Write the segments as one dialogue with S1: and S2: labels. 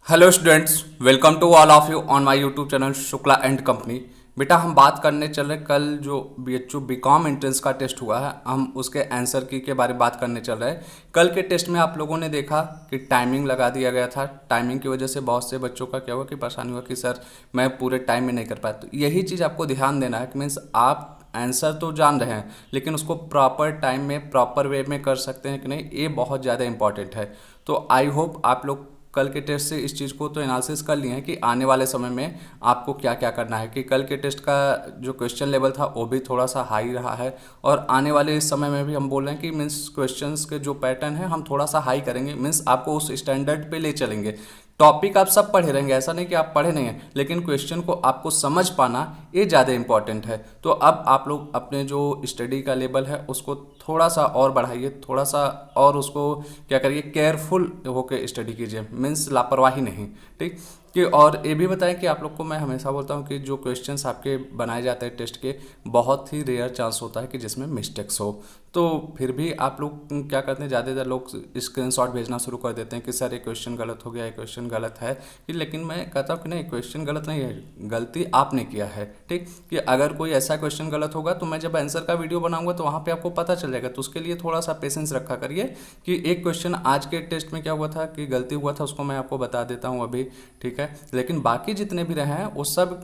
S1: Hello students, welcome to all of you on my YouTube channel Shukla and company. बेटा हम बात करने चल रहे कल जो BHU बीकॉम एंट्रेंस का टेस्ट हुआ है, हम उसके आंसर की के बारे में बात करने चल रहे हैं। कल के टेस्ट में आप लोगों ने देखा कि टाइमिंग लगा दिया गया था। टाइमिंग की वजह से बहुत से बच्चों का क्या हुआ कि परेशानी हुआ कि सर मैं पूरे टाइम में नहीं कर पाया। तो यही चीज़ आपको ध्यान देना है कि मीन्स आप आंसर तो जान रहे हैं लेकिन उसको प्रॉपर टाइम में प्रॉपर वे में कर सकते हैं कि नहीं, ये बहुत ज़्यादा इंपॉर्टेंट है। तो आई होप आप लोग कल के टेस्ट से इस चीज़ को तो एनालिसिस कर लिए हैं कि आने वाले समय में आपको क्या क्या करना है। कि कल के टेस्ट का जो क्वेश्चन लेवल था वो भी थोड़ा सा हाई रहा है और आने वाले इस समय में भी हम बोल रहे हैं कि मीन्स क्वेश्चंस के जो पैटर्न है हम थोड़ा सा हाई करेंगे, मीन्स आपको उस स्टैंडर्ड पे ले चलेंगे। टॉपिक आप सब पढ़े रहेंगे, ऐसा नहीं कि आप पढ़े नहीं हैं, लेकिन क्वेश्चन को आपको समझ पाना ये ज़्यादा इंपॉर्टेंट है। तो अब आप लोग अपने जो स्टडी का लेवल है उसको थोड़ा सा और बढ़ाइए, थोड़ा सा और उसको क्या करिए, केयरफुल होकर स्टडी कीजिए, मीन्स लापरवाही नहीं। ठीक कि और ये भी बताएं कि आप लोग को मैं हमेशा बोलता हूँ कि जो क्वेश्चंस आपके बनाए जाते हैं टेस्ट के, बहुत ही रेयर चांस होता है कि जिसमें मिस्टेक्स हो। तो फिर भी आप लोग क्या करते हैं, ज़्यादातर लोग स्क्रीनशॉट भेजना शुरू कर देते हैं कि सर ये क्वेश्चन गलत हो गया, ये क्वेश्चन गलत है। कि लेकिन मैं कहता हूँ कि नहीं, क्वेश्चन गलत नहीं है, गलती आपने किया है। ठीक कि अगर कोई ऐसा क्वेश्चन गलत होगा तो मैं जब आंसर का वीडियो बनाऊंगा तो वहाँ पे आपको पता चल जाएगा। तो उसके लिए थोड़ा सा पेशेंस रखा करिए कि एक क्वेश्चन आज के टेस्ट में क्या हुआ था कि गलती हुआ था, उसको मैं आपको बता देता हूँ अभी। ठीक है, लेकिन बाकी जितने भी रहे हैं वो सब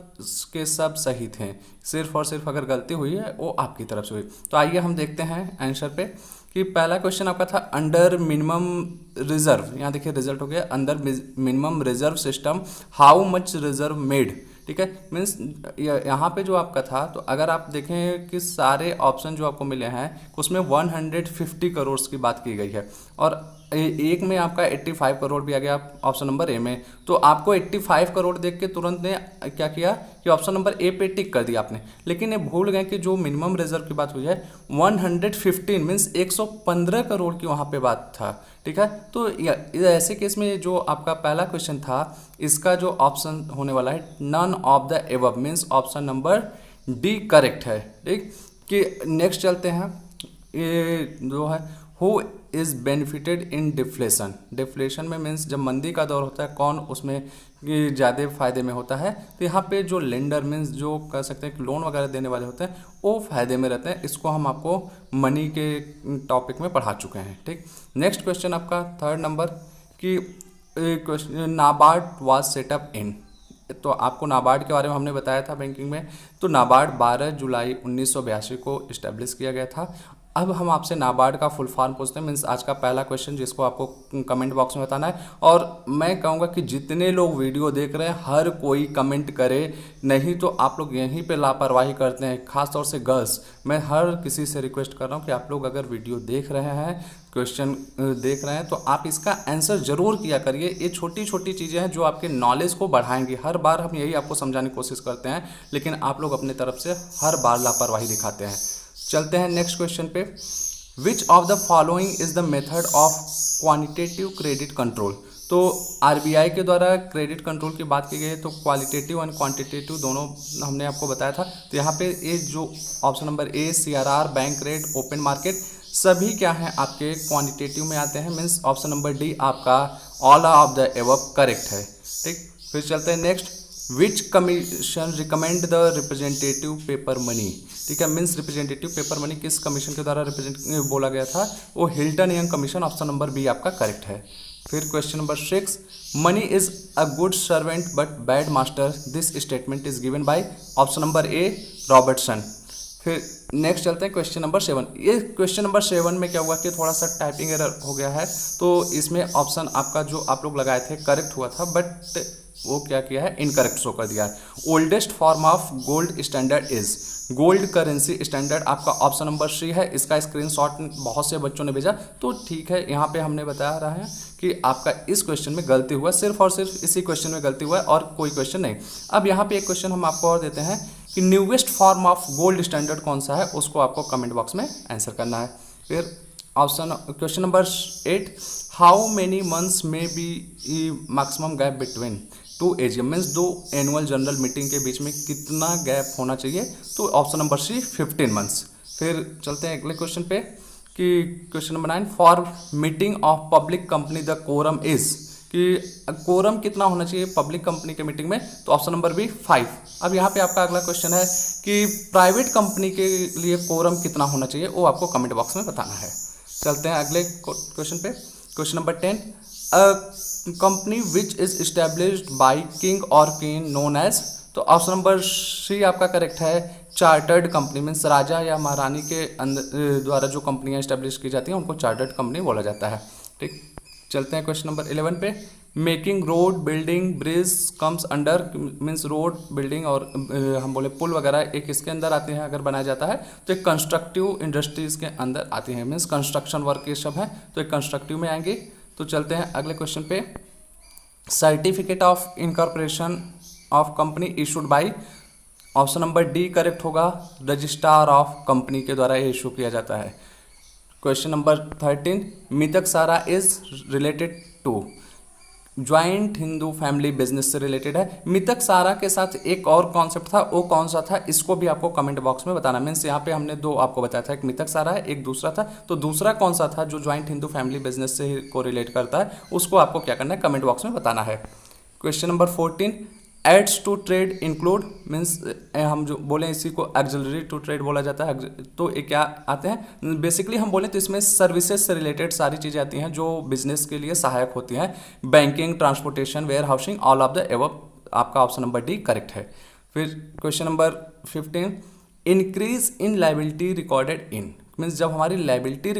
S1: के सब सही थे, सिर्फ और सिर्फ अगर गलती हुई है वो आपकी तरफ से हुई। तो आइए हम देखते हैं आंसर पे कि पहला क्वेश्चन आपका था अंडर मिनिमम रिजर्व। यहाँ देखिए रिजल्ट हो गया, under minimum reserve system how much reserve made. ठीक है, मीन्स यहाँ पे जो आपका था, तो अगर आप देखें कि सारे ऑप्शन जो आपको मिले हैं उसमें 150 करोड़ की बात की गई है और एक में आपका 85 करोड़ भी आ गया ऑप्शन नंबर ए में। तो आपको 85 करोड़ देख के तुरंत ने क्या किया कि ऑप्शन नंबर ए पे टिक कर दिया आपने, लेकिन ये भूल गए कि जो मिनिमम रिजर्व की बात हुई है 115 मीन्स 115 करोड़ की वहाँ पे बात था। ठीक है, तो ऐसे केस में जो आपका पहला क्वेश्चन था इसका जो ऑप्शन होने वाला है none of the above means option number D correct है। ठीक कि नेक्स्ट चलते हैं, ये जो है who is benefited in deflation. Deflation में मीन्स जब मंदी का दौर होता है कौन उसमें ज़्यादा फायदे में होता है। तो यहाँ पे जो लेंडर मीन्स जो कह सकते हैं कि लोन वगैरह देने वाले होते हैं वो फायदे में रहते हैं। इसको हम आपको मनी के टॉपिक में पढ़ा चुके हैं। ठीक, नेक्स्ट क्वेश्चन आपका थर्ड नंबर कि क्वेश्चन नाबार्ड वाज सेटअप इन। तो आपको नाबार्ड के बारे में हमने बताया था बैंकिंग में। तो नाबार्ड 12 जुलाई 1982 को इस्टेब्लिश किया गया था। अब हम आपसे नाबार्ड का फुल फॉर्म पूछते हैं, मीन्स आज का पहला क्वेश्चन जिसको आपको कमेंट बॉक्स में बताना है। और मैं कहूँगा कि जितने लोग वीडियो देख रहे हैं हर कोई कमेंट करे, नहीं तो आप लोग यहीं पे लापरवाही करते हैं, खासतौर से गर्ल्स। मैं हर किसी से रिक्वेस्ट कर रहा हूँ कि आप लोग अगर वीडियो देख रहे हैं, क्वेश्चन देख रहे हैं, तो आप इसका आंसर जरूर किया करिए। ये छोटी छोटी चीज़ें हैं जो आपके नॉलेज को बढ़ाएंगी। हर बार हम यही आपको समझाने की कोशिश करते हैं, लेकिन आप लोग अपने तरफ से हर बार लापरवाही दिखाते हैं। चलते हैं नेक्स्ट क्वेश्चन पे, which of the following is the method of quantitative credit control. तो आरबीआई के द्वारा क्रेडिट कंट्रोल की बात की गई है, तो क्वालिटेटिव एंड क्वांटिटेटिव दोनों हमने आपको बताया था। तो यहाँ पे ये जो option number A CRR, bank rate, open market, सभी क्या हैं आपके क्वांटिटेटिव में आते हैं। मीन्स ऑप्शन नंबर डी आपका all of the above correct है। ठीक, फिर चलते हैं next, which commission recommend the representative paper money. ठीक है, मीन्स रिप्रेजेंटेटिव पेपर मनी किस कमीशन के द्वारा रिप्रेजेंट बोला गया था, वो Hilton Young commission, option number B आपका करेक्ट है। फिर question number 6, money is a good servant but bad master, this statement is given by, option number A Robertson. फिर नेक्स्ट चलते हैं क्वेश्चन नंबर 7। ये क्वेश्चन नंबर 7 में क्या हुआ कि थोड़ा सा टाइपिंग एरर हो गया है, तो इसमें ऑप्शन आपका जो आप लोग लगाए थे करेक्ट हुआ था, बट वो क्या किया है, इनकरेक्ट शो कर दिया है। Oldest form of gold standard is, gold currency standard आपका ऑप्शन नंबर सी है। इसका स्क्रीनशॉट बहुत से बच्चों ने भेजा, तो ठीक है, यहाँ पे हमने बताया रहा है कि आपका इस क्वेश्चन में गलती हुआ, सिर्फ और सिर्फ इसी क्वेश्चन में गलती हुआ है और कोई क्वेश्चन नहीं। अब यहाँ पे एक क्वेश्चन हम आपको और देते हैं कि newest form of gold standard कौन सा है, उसको आपको कमेंट बॉक्स में आंसर करना है। फिर option question number 8, how many months में be maximum gap between two AGM, means दो एनुअल जनरल मीटिंग के बीच में कितना गैप होना चाहिए, तो ऑप्शन नंबर सी 15 मंथ्स। फिर चलते हैं अगले क्वेश्चन पे कि question number 9, for meeting of public company the quorum is, कि कोरम कितना होना चाहिए पब्लिक कंपनी के मीटिंग में, तो ऑप्शन नंबर बी 5। अब यहाँ पे आपका अगला क्वेश्चन है कि प्राइवेट कंपनी के लिए कोरम कितना होना चाहिए, वो आपको कमेंट बॉक्स में बताना है। चलते हैं अगले क्वेश्चन पे। Question number 10, a company which is established by king और क्वीन नोन एज, तो ऑप्शन नंबर सी आपका करेक्ट है। चार्टर्ड कंपनी मीन्स राजा या महारानी के अंदर द्वारा जो कंपनियां इस्टेब्लिश की जाती हैं उनको चार्टर्ड कंपनी बोला जाता है। ठीक, चलते हैं क्वेश्चन नंबर 11 पे। Making road building bridge comes under, means road building और हम बोले पुल वगैरह एक इसके अंदर आते हैं अगर बनाया जाता है, तो एक कंस्ट्रक्टिव इंडस्ट्रीज के अंदर आती हैं, मीन्स कंस्ट्रक्शन वर्क ये सब है तो एक कंस्ट्रक्टिव में आएंगे। तो चलते हैं अगले क्वेश्चन पे। Certificate of incorporation of company issued by, option number D correct होगा, रजिस्ट्रार ऑफ कंपनी के द्वारा इशू किया जाता है। Question number 13, Mitakshara is related to, joint Hindu family business से रिलेटेड है। मितक सारा के साथ एक और कॉन्सेप्ट था, वो कौन सा था इसको भी आपको कमेंट बॉक्स में बताना। मीन्स यहाँ पे हमने दो आपको बताया था, एक मितक सारा है एक दूसरा था, तो दूसरा कौन सा था जो ज्वाइंट हिंदू फैमिली बिजनेस से को रिलेट करता है, उसको आपको क्या करना है कमेंट बॉक्स में बताना है। Question number 14, aids to trade include, means हम जो बोले इसी को एक्सिलरी टू ट्रेड बोला जाता है, तो ये क्या आते हैं बेसिकली हम बोले तो इसमें सर्विसेज से रिलेटेड सारी चीज़ें आती हैं जो बिजनेस के लिए सहायक होती हैं, banking, transportation, warehousing, all of the above, आपका ऑप्शन नंबर डी करेक्ट है। फिर question number 15, increase in liability recorded in, means जब हमारी लायबिलिटी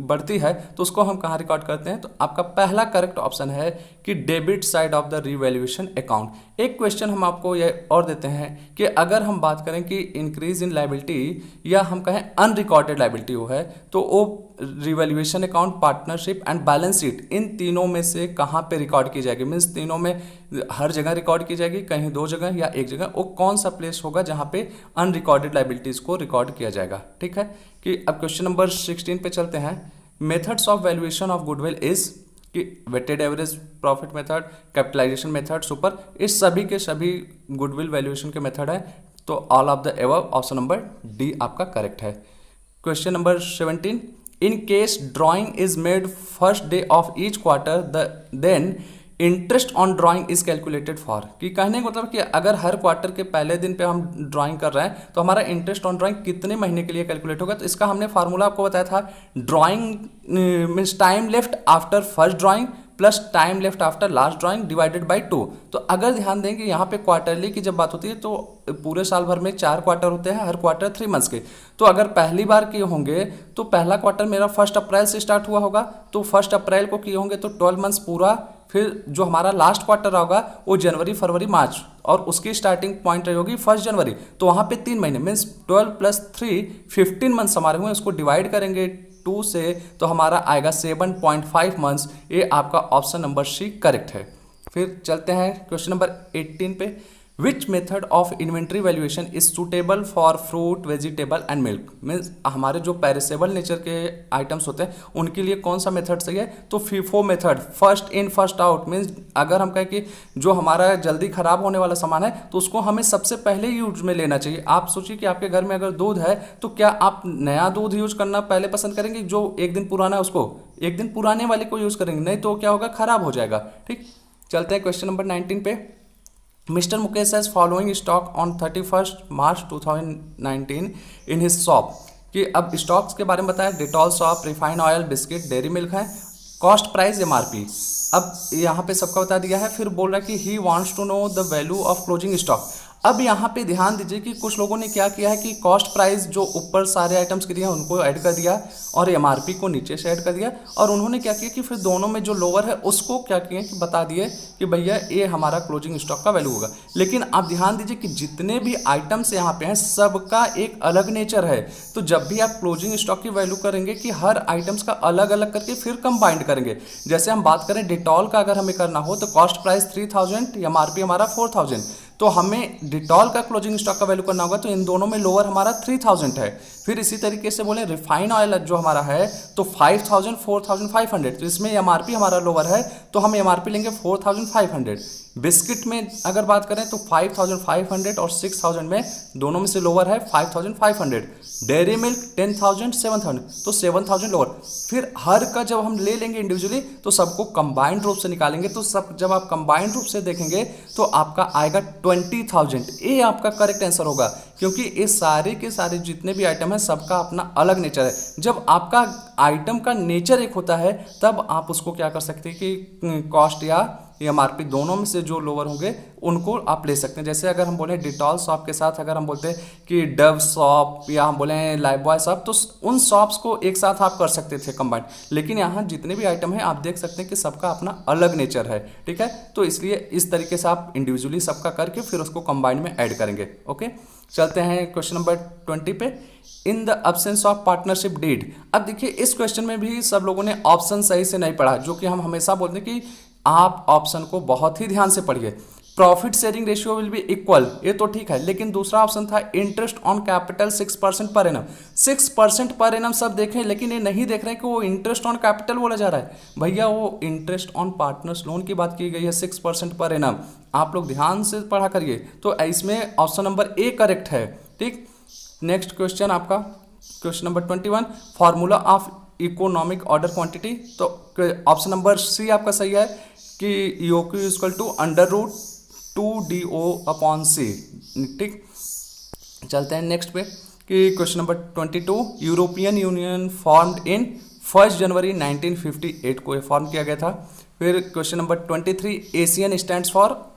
S1: बढ़ती है तो उसको हम कहाँ रिकॉर्ड करते हैं, तो आपका पहला करेक्ट ऑप्शन है कि debit side of the revaluation account. एक क्वेश्चन हम आपको ये और देते हैं कि अगर हम बात करें कि इंक्रीज इन लायबिलिटी या हम कहें अनरिकॉर्डेड लायबिलिटी हो है, तो वो revaluation account, partnership and balance sheet, इन तीनों में से कहाँ पे रिकॉर्ड की जाएगी, मीन्स तीनों में हर जगह रिकॉर्ड की जाएगी, कहीं दो जगह या एक जगह, वो कौन सा प्लेस होगा जहाँ पे अनरिकॉर्डेड लायबिलिटीज को रिकॉर्ड किया जाएगा। ठीक है, कि अब क्वेश्चन नंबर 16 पे चलते हैं। Methods of valuation of goodwill is, कि weighted average profit method, capitalisation method, super, इस सभी के सभी गुडविल वैल्यूएशन के मेथड है, तो all of the above, option number D आपका करेक्ट है। Question number 17, in case drawing is made first day of each quarter then interest on drawing is calculated for, कि कहने का मतलब कि अगर हर क्वार्टर के पहले दिन पे हम ड्राइंग कर रहे हैं तो हमारा इंटरेस्ट ऑन ड्राइंग कितने महीने के लिए कैलकुलेट होगा, तो इसका हमने फार्मूला आपको बताया था, drawing means time left after first drawing plus time left after last drawing divided by 2। तो अगर ध्यान दें कि यहाँ पे क्वार्टरली की जब बात होती है तो पूरे साल भर में 4 क्वार्टर होते हैं, हर क्वार्टर 3 मंथ्स के, तो अगर पहली बार किए होंगे तो पहला क्वार्टर मेरा 1 अप्रैल से स्टार्ट हुआ होगा, तो 1 अप्रैल को किए होंगे तो 12 मंथ्स पूरा, फिर जो हमारा लास्ट क्वार्टर होगा वो जनवरी, फरवरी, मार्च, और उसकी स्टार्टिंग पॉइंट रही होगी 1 जनवरी, तो वहाँ पे 3 महीने मीन्स 12 + 3 15 मंथ्स हमारे हुए, उसको डिवाइड करेंगे 2 से तो हमारा आएगा 7.5 मंथ्स। ये आपका ऑप्शन नंबर सी करेक्ट है। फिर चलते हैं क्वेश्चन नंबर 18 पे। Which method of inventory valuation is suitable for fruit, vegetable and milk, means हमारे जो पेरिसेबल नेचर के आइटम्स होते हैं उनके लिए कौन सा मेथड सही है, तो FIFO method, first in first out, means अगर हम कहें कि जो हमारा जल्दी खराब होने वाला सामान है तो उसको हमें सबसे पहले यूज में लेना चाहिए। आप सोचिए कि आपके घर में अगर दूध है तो क्या आप नया दूध यूज करना पहले पसंद करेंगे, जो एक दिन पुराना है उसको एक दिन पुराने वाले को यूज करेंगे, नहीं तो क्या होगा, खराब हो जाएगा। ठीक, चलते हैं क्वेश्चन नंबर 19 पे। Mister Mukesh has following stock on 31 March 2019 in his shop, कि अब स्टॉक्स के बारे में बताया, Dettol shop, refined oil, biscuit, dairy milk है, कॉस्ट प्राइस एमआरपी। अब यहाँ पे सबका बता दिया है, फिर बोल रहा है कि he wants to know the value of closing stock. अब यहाँ पे ध्यान दीजिए कि कुछ लोगों ने क्या किया है कि कॉस्ट प्राइस जो ऊपर सारे आइटम्स के दिया है उनको ऐड कर दिया और एमआरपी को नीचे से ऐड कर दिया, और उन्होंने क्या किया कि फिर दोनों में जो लोअर है उसको क्या किया कि बता दिए कि भैया ये हमारा क्लोजिंग स्टॉक का वैल्यू होगा। लेकिन आप ध्यान दीजिए कि जितने भी आइटम्स यहाँ पे हैं सबका एक अलग नेचर है, तो जब भी आप क्लोजिंग स्टॉक की वैल्यू करेंगे कि हर आइटम्स का अलग अलग करके फिर कंबाइंड करेंगे। जैसे हम बात करें डिटॉल का अगर हमें करना हो तो कॉस्ट प्राइस 3000, एमआरपी हमारा 4000, तो हमें डिटॉल का क्लोजिंग स्टॉक का वैल्यू करना होगा तो इन दोनों में लोअर हमारा 3000 है, फिर इसी तरीके से बोले रिफाइन ऑयल जो हमारा है तो 5000 4500, तो इसमें एमआरपी हमारा लोअर है तो हम एमआरपी लेंगे 4500। बिस्किट में अगर बात करें तो 5500 और 6000 में दोनों में से लोअर है 5500। डेयरी मिल्क 10000 7000, तो 7000 लोअर। फिर हर का जब हम ले लेंगे इंडिविजुअली तो सबको कंबाइंड रूप से निकालेंगे, तो सब जब आप कंबाइंड रूप से देखेंगे तो आपका आएगा 20000। ये आपका करेक्ट आंसर होगा, क्योंकि ये सारे के सारे जितने भी आइटम है सबका अपना अलग नेचर है। जब आपका आइटम का नेचर एक होता है तब आप उसको क्या कर सकते हैं कि कॉस्ट या एमआरपी दोनों में से जो लोअर होंगे उनको आप ले सकते हैं। जैसे अगर हम बोलें डिटॉल शॉप के साथ अगर हम बोलते हैं कि डव शॉप या हम बोलें लाइफबॉय शॉप, तो उन शॉप्स को एक साथ आप कर सकते थे कंबाइंड, लेकिन यहाँ जितने भी आइटम हैं आप देख सकते हैं कि सबका अपना अलग नेचर है, ठीक है। तो इसलिए इस तरीके से आप इंडिविजुअली सबका करके फिर उसको कंबाइंड में ऐड करेंगे। ओके, चलते हैं क्वेश्चन नंबर 20 पे। In the absence of partnership deed. अब देखिए इस क्वेश्चन में भी सब लोगों ने ऑप्शन सही से नहीं पढ़ा, जो कि हम हमेशा बोलते हैं कि आप ऑप्शन को बहुत ही ध्यान से पढ़िए। Profit sharing ratio will be equal, ये तो ठीक है, लेकिन दूसरा ऑप्शन था interest on capital 6% per annum. 6% per annum सब देखें, लेकिन ये नहीं देख रहे हैं कि वो इंटरेस्ट ऑन कैपिटल बोला जा रहा है। भैया वो इंटरेस्ट ऑन पार्टनर्स लोन की बात की गई है 6% पर एनम। आप लोग ध्यान से पढ़ा करिए। तो इसमें ऑप्शन नंबर ए करेक्ट है, ठीक। नेक्स्ट क्वेश्चन आपका question number 21, formula of economic order quantity. तो ऑप्शन नंबर सी आपका सही है कि ईओक्यू इक्वल टू √2DO/C, ठीक। चलते हैं नेक्स्ट पे कि question number 22, European union formed in 1 जनवरी 1958 को फॉर्म किया गया था। फिर question number 23, Asian stands for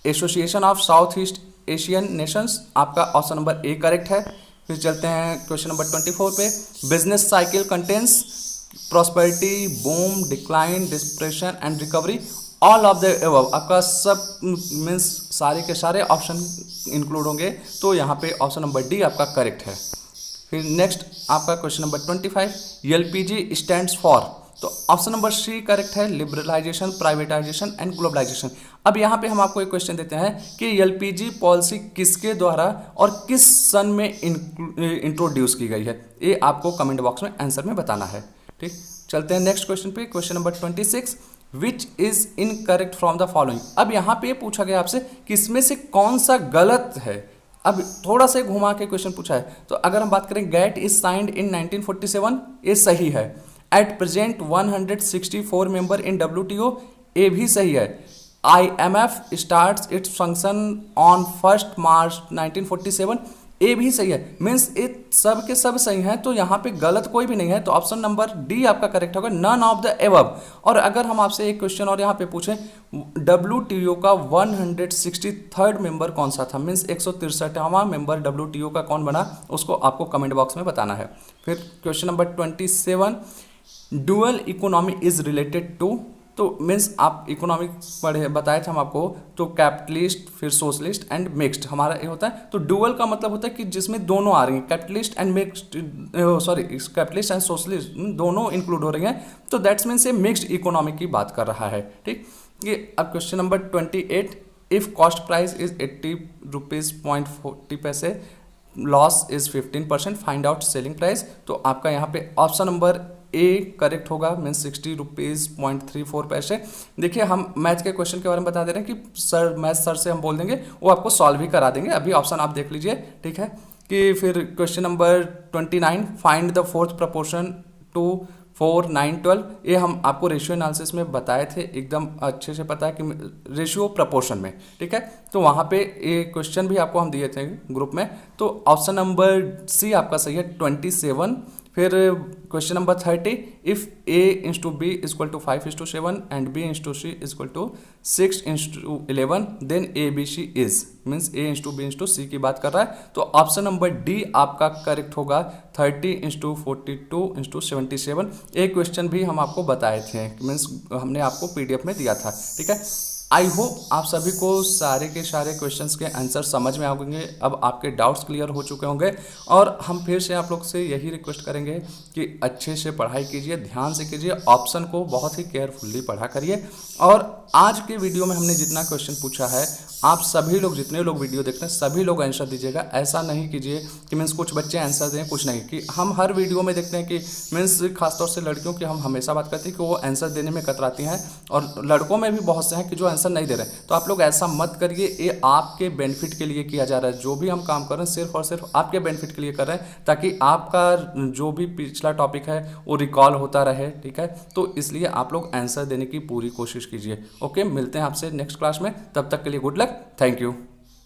S1: association of south east Asian Nations. आपका ऑप्शन नंबर ए करेक्ट है। फिर चलते हैं क्वेश्चन नंबर 24 पे, business cycle contains prosperity, boom, decline, depression and recovery, all of the above. आपका सब मीन्स सारे के सारे ऑप्शन इंक्लूड होंगे, तो यहाँ पे ऑप्शन नंबर डी आपका करेक्ट है। फिर नेक्स्ट आपका question number 25, LPG stands for. तो ऑप्शन नंबर सी करेक्ट है, लिबरलाइजेशन, प्राइवेटाइजेशन एंड ग्लोबलाइजेशन। अब यहाँ पे हम आपको एक क्वेश्चन देते हैं कि एलपीजी पॉलिसी किसके द्वारा और किस सन में इंट्रोड्यूस की गई है, ये आपको कमेंट बॉक्स में आंसर में बताना है, ठीक। चलते हैं नेक्स्ट क्वेश्चन पे, question number 26, which is incorrect from the following. अब यहाँ पे पूछा गया आपसे कि इसमें से कौन सा गलत है। अब थोड़ा सा घुमा के क्वेश्चन पूछा है, तो अगर हम बात करें गेट इज साइंड इन 1947, ये सही है। At present 164 member in WTO, ये भी सही है। IMF starts its function on 1 मार्च 1947, ये भी सही है। मीन्स ये सब के सब सही हैं, तो यहाँ पे गलत कोई भी नहीं है, तो ऑप्शन नंबर डी आपका करेक्ट होगा, नन ऑफ द एबव। और अगर हम आपसे एक क्वेश्चन और यहाँ पे पूछें, WTO का 163rd मेंबर कौन सा था, मीन्स 163वां मेंबर WTO का कौन बना, उसको आपको कमेंट बॉक्स में बताना है। फिर question number 27, dual economy is related to. तो मीन्स आप इकोनॉमिक पढ़े बताए थे हम आपको, तो कैपिटलिस्ट, फिर सोशलिस्ट एंड मिक्स्ड हमारा ये होता है। तो डुअल का मतलब होता है कि जिसमें दोनों आ रही हैं, capitalist and mixed, sorry capitalist and socialist दोनों इंक्लूड हो रही हैं, तो दैट्स मीन्स ये मिक्स्ड इकोनॉमी की बात कर रहा है, ठीक। ये अब question number 28, if cost price is 80 rupees 40 पैसे, loss is 15%, find out selling price. तो आपका यहाँ पे ऑप्शन नंबर ए करेक्ट होगा, मीन्स 60 रुपीज़ 0.34 पैसे। देखिए हम मैथ के क्वेश्चन के बारे में बता दे रहे हैं कि सर मैथ सर से हम बोल देंगे, वो आपको सॉल्व ही करा देंगे। अभी ऑप्शन आप देख लीजिए, ठीक है। कि फिर question number 29, find the fourth proportion to 4, 9, 12। ये हम आपको रेशियो एनालिसिस में बताए थे, एकदम अच्छे से पता है कि रेशियो प्रपोर्शन में, ठीक है। तो वहाँ पे ये क्वेश्चन भी आपको हम दिए थे ग्रुप में, तो ऑप्शन नंबर सी आपका सही है, 27। फिर question number 30, if A/B equal to 5:7 and B/C equal to 6:11 then ABC is, means A/B/C की बात कर रहा है। तो ऑप्शन नंबर डी आपका करेक्ट होगा, 30:42:77। एक क्वेश्चन भी हम आपको बताए थे, मीन्स हमने आपको PDF में दिया था, ठीक है। आई होप आप सभी को सारे के सारे क्वेश्चंस के आंसर समझ में आ होंगे, अब आपके डाउट्स क्लियर हो चुके होंगे। और हम फिर से आप लोग से यही रिक्वेस्ट करेंगे कि अच्छे से पढ़ाई कीजिए, ध्यान से कीजिए, ऑप्शन को बहुत ही केयरफुल्ली पढ़ा करिए। और आज के वीडियो में हमने जितना क्वेश्चन पूछा है, आप सभी लोग जितने लोग वीडियो देखते हैं सभी लोग आंसर दीजिएगा। ऐसा नहीं कीजिए कि मीन्स कुछ बच्चे आंसर दें कुछ नहीं, कि हम हर वीडियो में देखते हैं कि मीन्स खासतौर से लड़कियों की हम हमेशा बात करते हैं कि वो आंसर देने में कतराती हैं, और लड़कों में भी बहुत से हैं कि जो आंसर नहीं दे रहे हैं। तो आप लोग ऐसा मत करिए, ये आपके बेनिफिट के लिए किया जा रहा है। जो भी हम काम कर रहे हैं सिर्फ और सिर्फ आपके बेनिफिट के लिए कर रहे हैं, ताकि आपका जो भी पिछला टॉपिक है वो रिकॉल होता रहे, ठीक है। तो इसलिए आप लोग आंसर देने की पूरी कोशिश कीजिए। ओके, मिलते हैं आपसे नेक्स्ट क्लास में, तब तक के लिए गुड लक, थैंक यू।